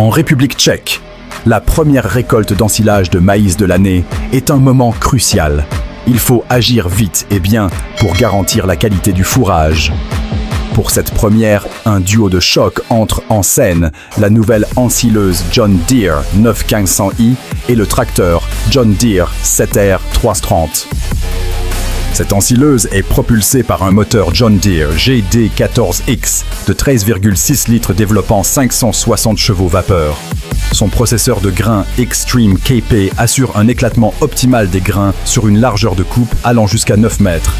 En République tchèque, la première récolte d'ensilage de maïs de l'année est un moment crucial. Il faut agir vite et bien pour garantir la qualité du fourrage. Pour cette première, un duo de choc entre en scène, la nouvelle ensileuse John Deere 9500i et le tracteur John Deere 7R 330. Cette ensileuse est propulsée par un moteur John Deere GD14X de 13,6 litres développant 560 chevaux vapeur. Son processeur de grains Extreme KP assure un éclatement optimal des grains sur une largeur de coupe allant jusqu'à 9 mètres.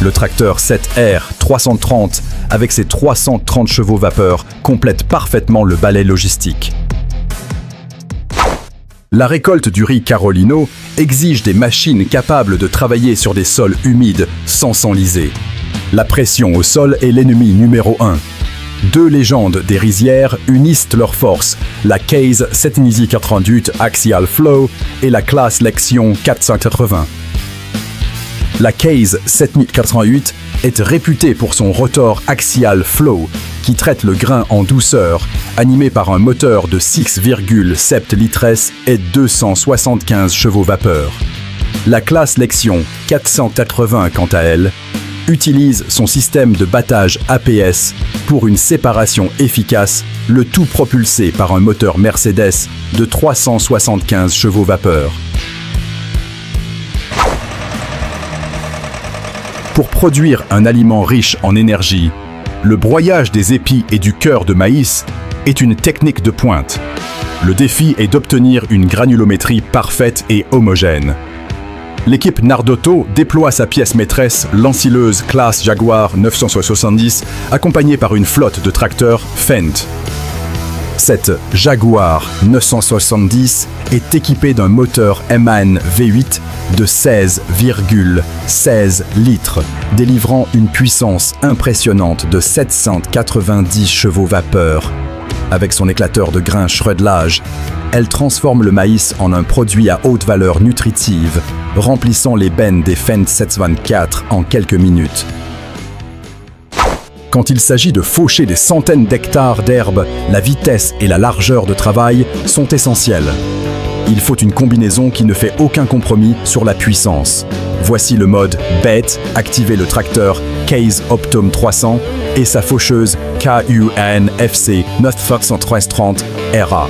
Le tracteur 7R 330, avec ses 330 chevaux vapeur, complète parfaitement le balai logistique. La récolte du riz Carolino exige des machines capables de travailler sur des sols humides sans s'enliser. La pression au sol est l'ennemi numéro 1. Deux légendes des rizières unissent leurs forces, la Case 7088 Axial Flow et la classe Lexion 480. La Case 7088 est réputée pour son rotor Axial Flow, qui traite le grain en douceur, animé par un moteur de 6,7 litres et 275 chevaux vapeur. La classe Lexion 480, quant à elle, utilise son système de battage APS pour une séparation efficace, le tout propulsé par un moteur Mercedes de 375 chevaux vapeur. Pour produire un aliment riche en énergie, le broyage des épis et du cœur de maïs est une technique de pointe. Le défi est d'obtenir une granulométrie parfaite et homogène. L'équipe Nardotto déploie sa pièce maîtresse, l'ensileuse classe Jaguar 970, accompagnée par une flotte de tracteurs Fendt. Cette Jaguar 970 est équipée d'un moteur MAN V8 de 16,16 litres, délivrant une puissance impressionnante de 790 chevaux vapeur. Avec son éclateur de grains Schrödlage, elle transforme le maïs en un produit à haute valeur nutritive, remplissant les bennes des Fendt 724 en quelques minutes. Quand il s'agit de faucher des centaines d'hectares d'herbe, la vitesse et la largeur de travail sont essentielles. Il faut une combinaison qui ne fait aucun compromis sur la puissance. Voici le mode BET, activez le tracteur Case Optum 300 et sa faucheuse KUN FC 91330 RA.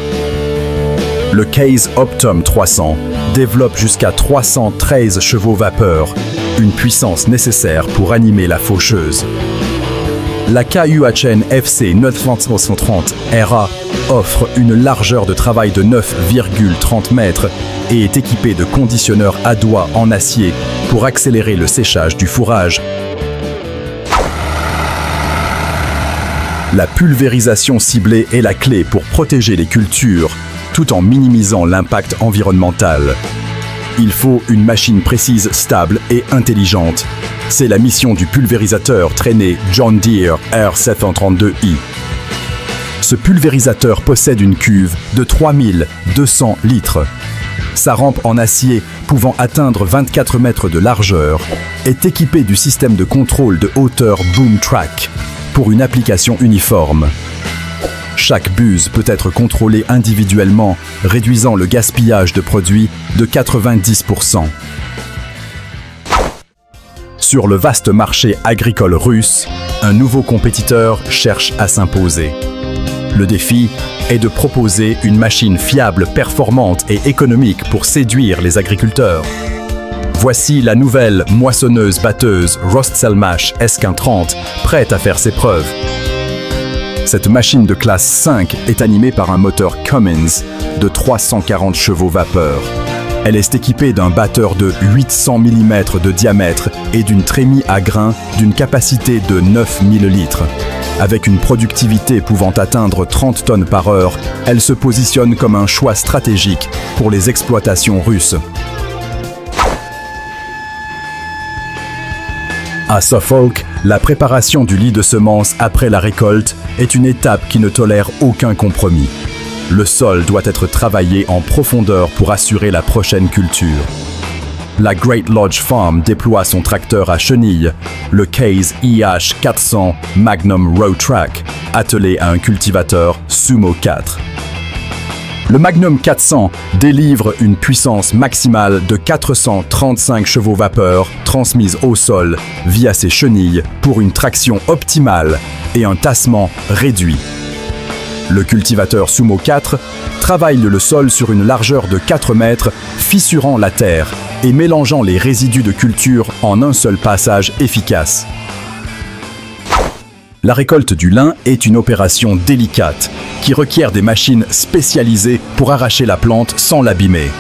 Le Case Optum 300 développe jusqu'à 313 chevaux vapeur, une puissance nécessaire pour animer la faucheuse. La KUHN FC 91330 RA offre une largeur de travail de 9,30 mètres et est équipée de conditionneurs à doigts en acier pour accélérer le séchage du fourrage. La pulvérisation ciblée est la clé pour protéger les cultures, tout en minimisant l'impact environnemental. Il faut une machine précise, stable et intelligente. C'est la mission du pulvérisateur traîné John Deere R732i. Ce pulvérisateur possède une cuve de 3200 litres. Sa rampe en acier, pouvant atteindre 24 mètres de largeur, est équipée du système de contrôle de hauteur BoomTrack pour une application uniforme. Chaque buse peut être contrôlée individuellement, réduisant le gaspillage de produits de 90%. Sur le vaste marché agricole russe, un nouveau compétiteur cherche à s'imposer. Le défi est de proposer une machine fiable, performante et économique pour séduire les agriculteurs. Voici la nouvelle moissonneuse-batteuse Rostselmash S1530, prête à faire ses preuves. Cette machine de classe 5 est animée par un moteur Cummins de 340 chevaux vapeur. Elle est équipée d'un batteur de 800 mm de diamètre et d'une trémie à grains d'une capacité de 9000 litres. Avec une productivité pouvant atteindre 30 tonnes par heure, elle se positionne comme un choix stratégique pour les exploitations russes. À Suffolk, la préparation du lit de semences après la récolte est une étape qui ne tolère aucun compromis. Le sol doit être travaillé en profondeur pour assurer la prochaine culture. La Great Lodge Farm déploie son tracteur à chenilles, le Case IH400 Magnum Row Track, attelé à un cultivateur Sumo 4. Le Magnum 400 délivre une puissance maximale de 435 chevaux vapeur transmise au sol via ses chenilles pour une traction optimale et un tassement réduit. Le cultivateur Sumo 4 travaille le sol sur une largeur de 4 mètres, fissurant la terre et mélangeant les résidus de culture en un seul passage efficace. La récolte du lin est une opération délicate qui requiert des machines spécialisées pour arracher la plante sans l'abîmer.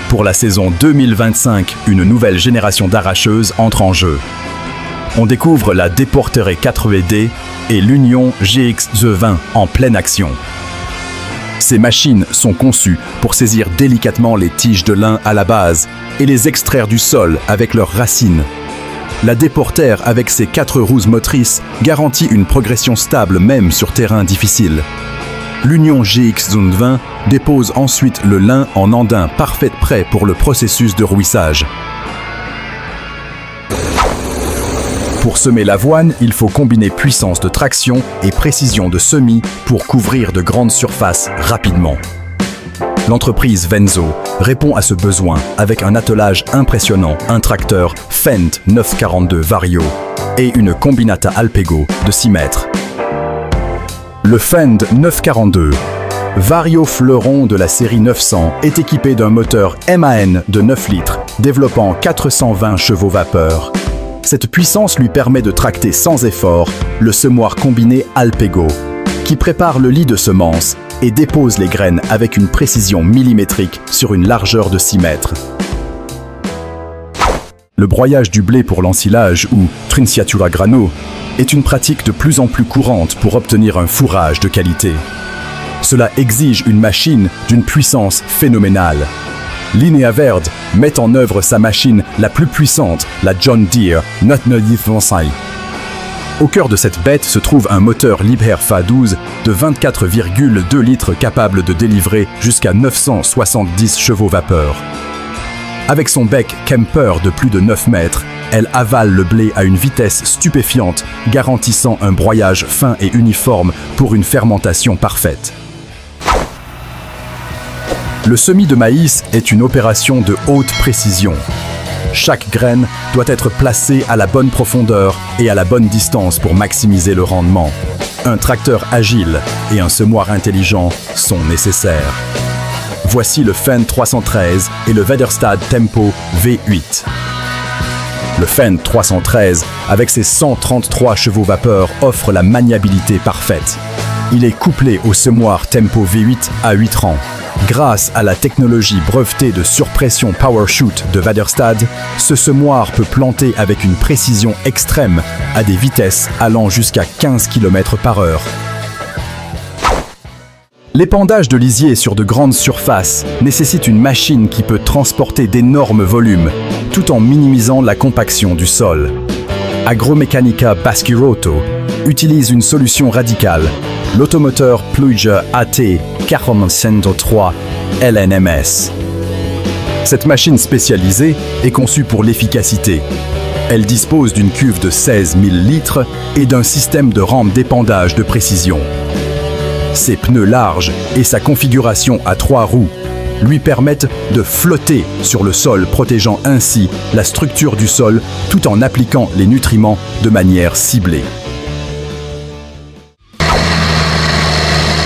Pour la saison 2025, une nouvelle génération d'arracheuses entre en jeu. On découvre la Deportere 4VD et l'Union GX-20 en pleine action. Ces machines sont conçues pour saisir délicatement les tiges de lin à la base et les extraire du sol avec leurs racines. La Deporter, avec ses 4 roues motrices, garantit une progression stable même sur terrain difficile. L'Union GX-20 dépose ensuite le lin en andin parfait prêt pour le processus de rouissage. Pour semer l'avoine, il faut combiner puissance de traction et précision de semis pour couvrir de grandes surfaces rapidement. L'entreprise Venzo répond à ce besoin avec un attelage impressionnant, un tracteur Fendt 942 Vario et une combinata Alpego de 6 mètres. Le Fendt 942 Vario fleuron de la série 900 est équipé d'un moteur MAN de 9 litres, développant 420 chevaux vapeur. Cette puissance lui permet de tracter sans effort le semoir combiné Alpego, qui prépare le lit de semences et dépose les graines avec une précision millimétrique sur une largeur de 6 mètres. Le broyage du blé pour l'ensilage, ou trinciatura grano, est une pratique de plus en plus courante pour obtenir un fourrage de qualité. Cela exige une machine d'une puissance phénoménale. Linea Verde met en œuvre sa machine la plus puissante, la John Deere 995. Au cœur de cette bête se trouve un moteur Liebherr FA12 de 24,2 litres capable de délivrer jusqu'à 970 chevaux vapeur. Avec son bec Kemper de plus de 9 mètres, elle avale le blé à une vitesse stupéfiante, garantissant un broyage fin et uniforme pour une fermentation parfaite. Le semis de maïs est une opération de haute précision. Chaque graine doit être placée à la bonne profondeur et à la bonne distance pour maximiser le rendement. Un tracteur agile et un semoir intelligent sont nécessaires. Voici le Fendt 313 et le Väderstad Tempo V8. Le Fendt 313, avec ses 133 chevaux vapeur, offre la maniabilité parfaite. Il est couplé au semoir Tempo V8 à 8 rangs. Grâce à la technologie brevetée de surpression PowerShoot de Väderstad, ce semoir peut planter avec une précision extrême à des vitesses allant jusqu'à 15 km/h. L'épandage de lisier sur de grandes surfaces nécessite une machine qui peut transporter d'énormes volumes, tout en minimisant la compaction du sol. Agromeccanica Baschirotto utilise une solution radicale, l'automoteur Pluger AT 403 LNMS. Cette machine spécialisée est conçue pour l'efficacité. Elle dispose d'une cuve de 16 000 litres et d'un système de rampe d'épandage de précision. Ses pneus larges et sa configuration à 3 roues lui permettent de flotter sur le sol, protégeant ainsi la structure du sol tout en appliquant les nutriments de manière ciblée.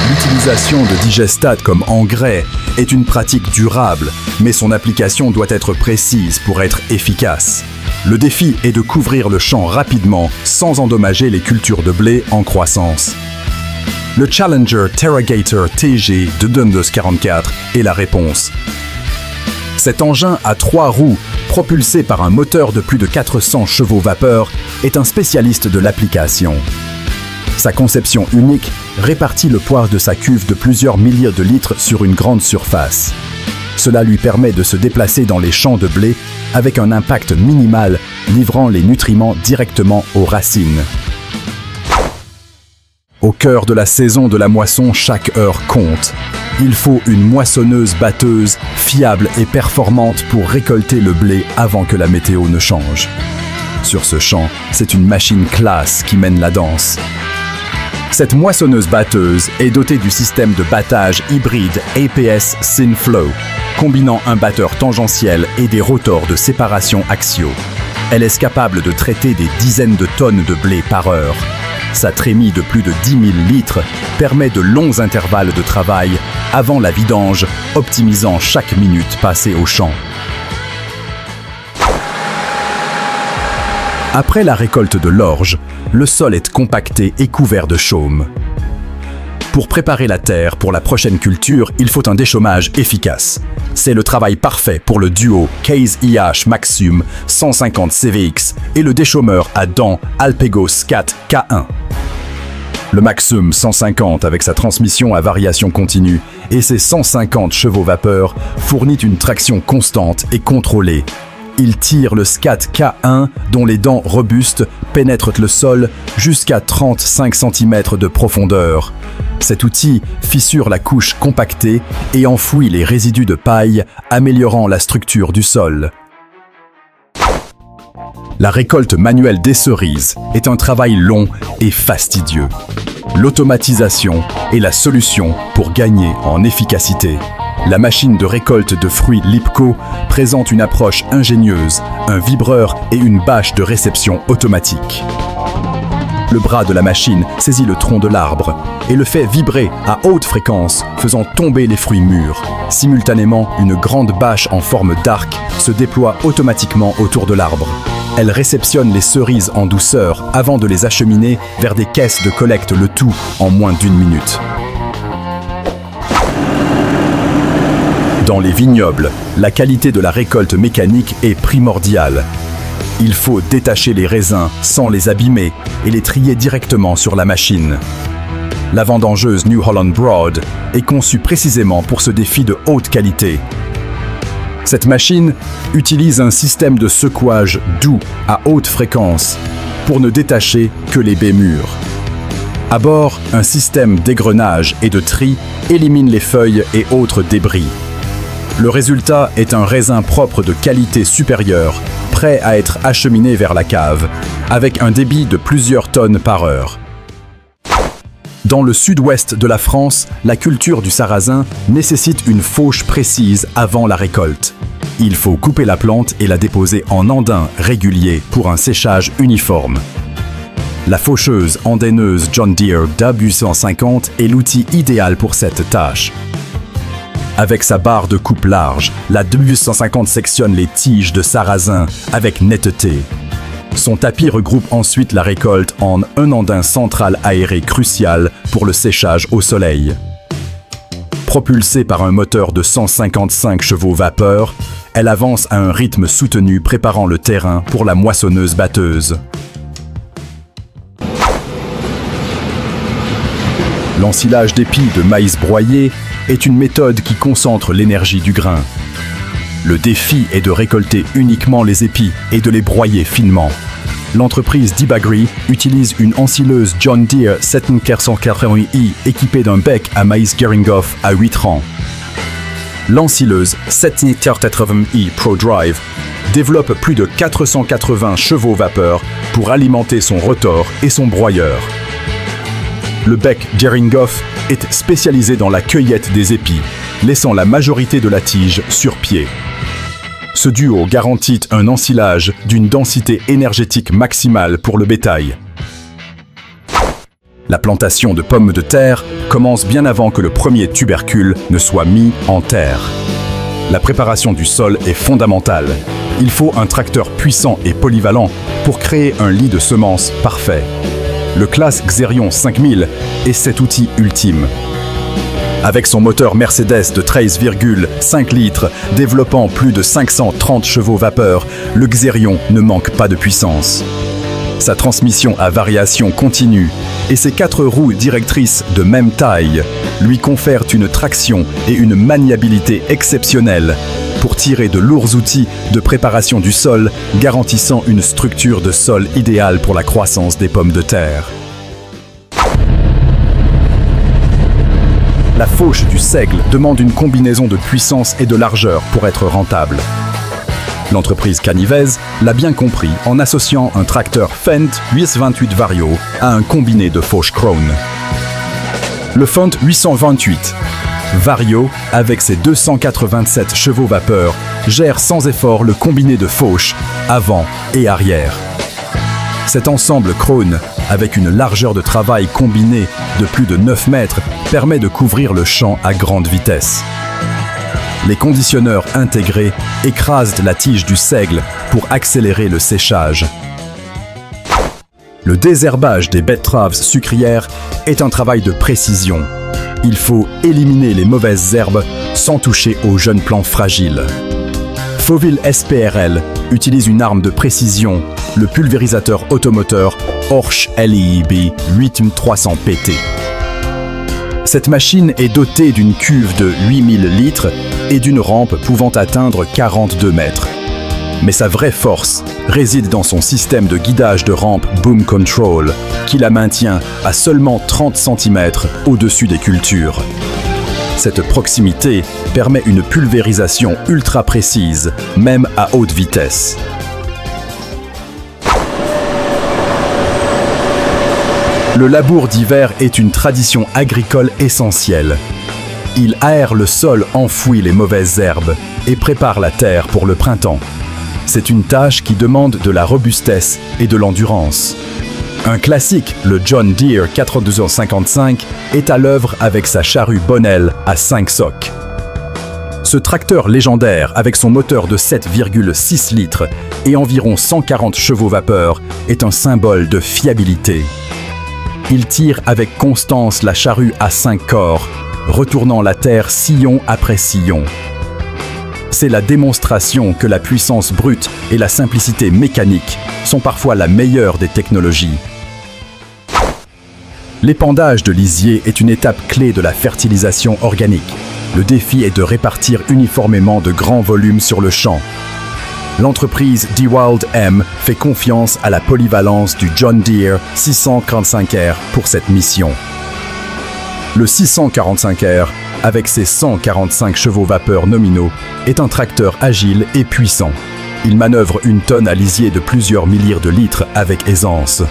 L'utilisation de digestate comme engrais est une pratique durable, mais son application doit être précise pour être efficace. Le défi est de couvrir le champ rapidement sans endommager les cultures de blé en croissance. Le Challenger TerraGator TG de Dundos 44 est la réponse. Cet engin à 3 roues, propulsé par un moteur de plus de 400 chevaux vapeur, est un spécialiste de l'application. Sa conception unique répartit le poids de sa cuve de plusieurs milliers de litres sur une grande surface. Cela lui permet de se déplacer dans les champs de blé avec un impact minimal, livrant les nutriments directement aux racines. Au cœur de la saison de la moisson, chaque heure compte. Il faut une moissonneuse-batteuse fiable et performante pour récolter le blé avant que la météo ne change. Sur ce champ, c'est une machine classe qui mène la danse. Cette moissonneuse-batteuse est dotée du système de battage hybride APS Synflow, combinant un batteur tangentiel et des rotors de séparation axiaux. Elle est capable de traiter des dizaines de tonnes de blé par heure. Sa trémie de plus de 10 000 litres permet de longs intervalles de travail avant la vidange, optimisant chaque minute passée au champ. Après la récolte de l'orge, le sol est compacté et couvert de chaume. Pour préparer la terre pour la prochaine culture, il faut un déchaumage efficace. C'est le travail parfait pour le duo Case IH Maxum 150 CVX et le déchaumeur à dents Alpego Scat K1. Le Maxum 150 avec sa transmission à variation continue et ses 150 chevaux vapeur fournit une traction constante et contrôlée. Il tire le Scat K1 dont les dents robustes pénètrent le sol jusqu'à 35 cm de profondeur. Cet outil fissure la couche compactée et enfouit les résidus de paille, améliorant la structure du sol. La récolte manuelle des cerises est un travail long et fastidieux. L'automatisation est la solution pour gagner en efficacité. La machine de récolte de fruits Lipco présente une approche ingénieuse, un vibreur et une bâche de réception automatique. Le bras de la machine saisit le tronc de l'arbre et le fait vibrer à haute fréquence, faisant tomber les fruits mûrs. Simultanément, une grande bâche en forme d'arc se déploie automatiquement autour de l'arbre. Elle réceptionne les cerises en douceur avant de les acheminer vers des caisses de collecte, le tout en moins d'1 minute. Dans les vignobles, la qualité de la récolte mécanique est primordiale. Il faut détacher les raisins sans les abîmer et les trier directement sur la machine. La vendangeuse New Holland Broad est conçue précisément pour ce défi de haute qualité. Cette machine utilise un système de secouage doux à haute fréquence pour ne détacher que les baies mûres. À bord, un système d'égrenage et de tri élimine les feuilles et autres débris. Le résultat est un raisin propre de qualité supérieure, prêt à être acheminé vers la cave, avec un débit de plusieurs tonnes par heure. Dans le sud-ouest de la France, la culture du sarrasin nécessite une fauche précise avant la récolte. Il faut couper la plante et la déposer en andins réguliers pour un séchage uniforme. La faucheuse andaineuse John Deere DAB 850 est l'outil idéal pour cette tâche. Avec sa barre de coupe large, la DAB 850 sectionne les tiges de sarrasin avec netteté. Son tapis regroupe ensuite la récolte en un andin central aéré crucial pour le séchage au soleil. Propulsée par un moteur de 155 chevaux vapeur, elle avance à un rythme soutenu préparant le terrain pour la moissonneuse-batteuse. L'ensilage d'épis de maïs broyé est une méthode qui concentre l'énergie du grain. Le défi est de récolter uniquement les épis et de les broyer finement. L'entreprise Debagri utilise une ensileuse John Deere 7480i équipée d'un bec à maïs Geringoff à 8 rangs. L'ensileuse 7480i Pro Drive développe plus de 480 chevaux vapeur pour alimenter son rotor et son broyeur. Le bec Geringoff est spécialisé dans la cueillette des épis, laissant la majorité de la tige sur pied. Ce duo garantit un ensilage d'une densité énergétique maximale pour le bétail. La plantation de pommes de terre commence bien avant que le premier tubercule ne soit mis en terre. La préparation du sol est fondamentale. Il faut un tracteur puissant et polyvalent pour créer un lit de semences parfait. Le Claas Xerion 5000 est cet outil ultime. Avec son moteur Mercedes de 13,5 litres, développant plus de 530 chevaux vapeur, le Xerion ne manque pas de puissance. Sa transmission à variation continue et ses 4 roues directrices de même taille lui confèrent une traction et une maniabilité exceptionnelles pour tirer de lourds outils de préparation du sol, garantissant une structure de sol idéale pour la croissance des pommes de terre. La fauche du seigle demande une combinaison de puissance et de largeur pour être rentable. L'entreprise Canivez l'a bien compris en associant un tracteur Fendt 828 Vario à un combiné de fauche Krone. Le Font 828. Vario, avec ses 287 chevaux vapeur, gère sans effort le combiné de fauche, avant et arrière. Cet ensemble Krone, avec une largeur de travail combinée de plus de 9 mètres, permet de couvrir le champ à grande vitesse. Les conditionneurs intégrés écrasent la tige du seigle pour accélérer le séchage. Le désherbage des betteraves sucrières est un travail de précision. Il faut éliminer les mauvaises herbes sans toucher aux jeunes plants fragiles. Fauville SPRL utilise une arme de précision, le pulvérisateur automoteur Horsch LEB 8300 PT. Cette machine est dotée d'une cuve de 8000 litres et d'une rampe pouvant atteindre 42 mètres. Mais sa vraie force réside dans son système de guidage de rampe Boom Control, qui la maintient à seulement 30 cm au-dessus des cultures. Cette proximité permet une pulvérisation ultra précise, même à haute vitesse. Le labour d'hiver est une tradition agricole essentielle. Il aère le sol, enfouit les mauvaises herbes et prépare la terre pour le printemps. C'est une tâche qui demande de la robustesse et de l'endurance. Un classique, le John Deere 4255, est à l'œuvre avec sa charrue Bonnell à 5 socs. Ce tracteur légendaire, avec son moteur de 7,6 litres et environ 140 chevaux vapeur, est un symbole de fiabilité. Il tire avec constance la charrue à 5 corps, retournant la terre sillon après sillon. C'est la démonstration que la puissance brute et la simplicité mécanique sont parfois la meilleure des technologies. L'épandage de lisier est une étape clé de la fertilisation organique. Le défi est de répartir uniformément de grands volumes sur le champ. L'entreprise DeWalt M fait confiance à la polyvalence du John Deere 645R pour cette mission. Le 645R, avec ses 145 chevaux vapeur nominaux, est un tracteur agile et puissant. Il manœuvre une tonne à lisier de plusieurs milliers de litres avec aisance.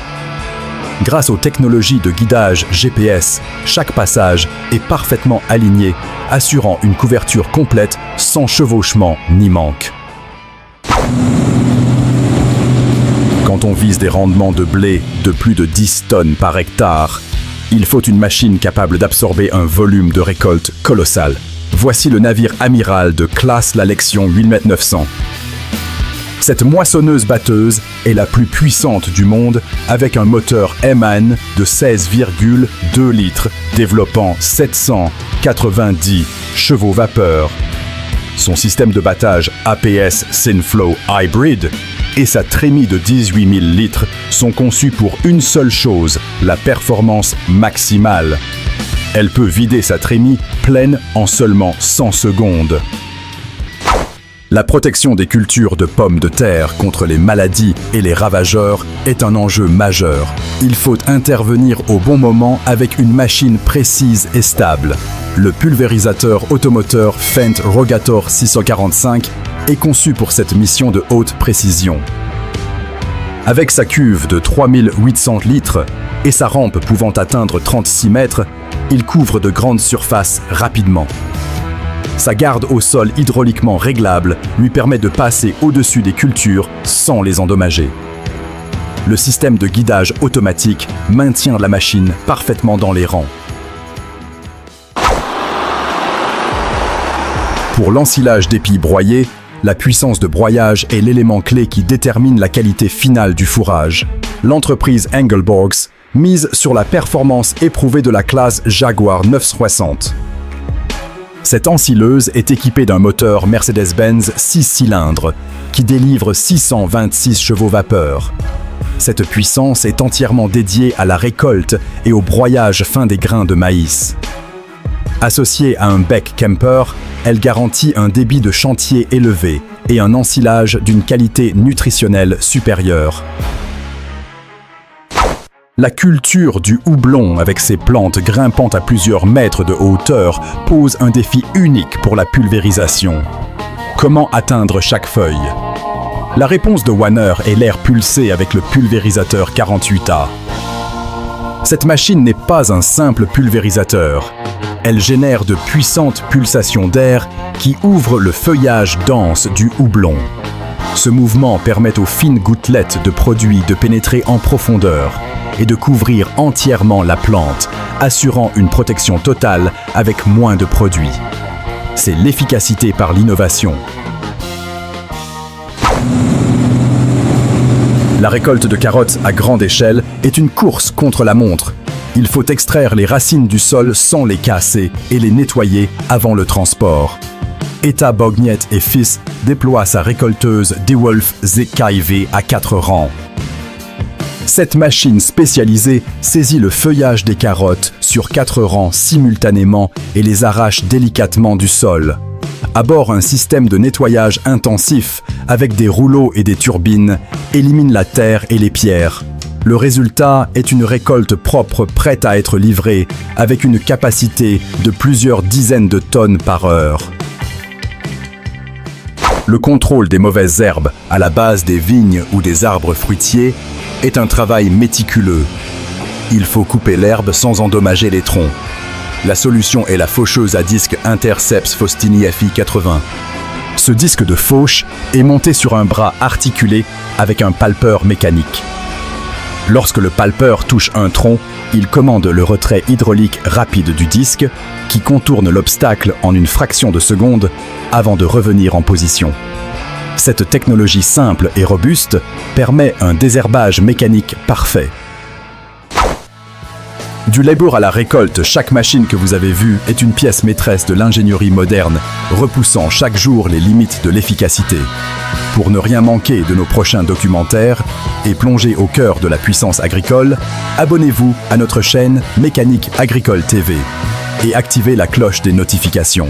Grâce aux technologies de guidage GPS, chaque passage est parfaitement aligné, assurant une couverture complète sans chevauchement ni manque. Quand on vise des rendements de blé de plus de 10 tonnes par hectare, il faut une machine capable d'absorber un volume de récolte colossal. Voici le navire amiral de classe La Lexion 8900. Cette moissonneuse-batteuse est la plus puissante du monde avec un moteur MAN de 16,2 litres développant 790 chevaux vapeur. Son système de battage APS Synflow Hybrid et sa trémie de 18 000 litres sont conçus pour une seule chose, la performance maximale. Elle peut vider sa trémie pleine en seulement 100 secondes. La protection des cultures de pommes de terre contre les maladies et les ravageurs est un enjeu majeur. Il faut intervenir au bon moment avec une machine précise et stable. Le pulvérisateur automoteur Fendt Rogator 645 est conçu pour cette mission de haute précision. Avec sa cuve de 3800 litres et sa rampe pouvant atteindre 36 mètres, il couvre de grandes surfaces rapidement. Sa garde au sol hydrauliquement réglable lui permet de passer au-dessus des cultures sans les endommager. Le système de guidage automatique maintient la machine parfaitement dans les rangs. Pour l'ensilage d'épis broyés, la puissance de broyage est l'élément clé qui détermine la qualité finale du fourrage. L'entreprise Engelborgs mise sur la performance éprouvée de la classe Jaguar 960. Cette ensileuse est équipée d'un moteur Mercedes-Benz 6 cylindres qui délivre 626 chevaux vapeur. Cette puissance est entièrement dédiée à la récolte et au broyage fin des grains de maïs. Associée à un bec Kemper, elle garantit un débit de chantier élevé et un ensilage d'une qualité nutritionnelle supérieure. La culture du houblon avec ses plantes grimpant à plusieurs mètres de hauteur pose un défi unique pour la pulvérisation. Comment atteindre chaque feuille? La réponse de Wanner est l'air pulsé avec le pulvérisateur 48A. Cette machine n'est pas un simple pulvérisateur. Elle génère de puissantes pulsations d'air qui ouvrent le feuillage dense du houblon. Ce mouvement permet aux fines gouttelettes de produits de pénétrer en profondeur et de couvrir entièrement la plante, assurant une protection totale avec moins de produits. C'est l'efficacité par l'innovation. La récolte de carottes à grande échelle est une course contre la montre. Il faut extraire les racines du sol sans les casser et les nettoyer avant le transport. Etta Bognet et Fils déploie sa récolteuse DeWolf ZKIV à 4 rangs. Cette machine spécialisée saisit le feuillage des carottes sur 4 rangs simultanément et les arrache délicatement du sol. À bord, un système de nettoyage intensif avec des rouleaux et des turbines élimine la terre et les pierres. Le résultat est une récolte propre prête à être livrée avec une capacité de plusieurs dizaines de tonnes par heure. Le contrôle des mauvaises herbes à la base des vignes ou des arbres fruitiers est un travail méticuleux. Il faut couper l'herbe sans endommager les troncs. La solution est la faucheuse à disque Interceps Faustini FI80. Ce disque de fauche est monté sur un bras articulé avec un palpeur mécanique. Lorsque le palpeur touche un tronc, il commande le retrait hydraulique rapide du disque qui contourne l'obstacle en une fraction de seconde avant de revenir en position. Cette technologie simple et robuste permet un désherbage mécanique parfait. Du labour à la récolte, chaque machine que vous avez vue est une pièce maîtresse de l'ingénierie moderne, repoussant chaque jour les limites de l'efficacité. Pour ne rien manquer de nos prochains documentaires et plonger au cœur de la puissance agricole, abonnez-vous à notre chaîne Mécanique Agricole TV et activez la cloche des notifications.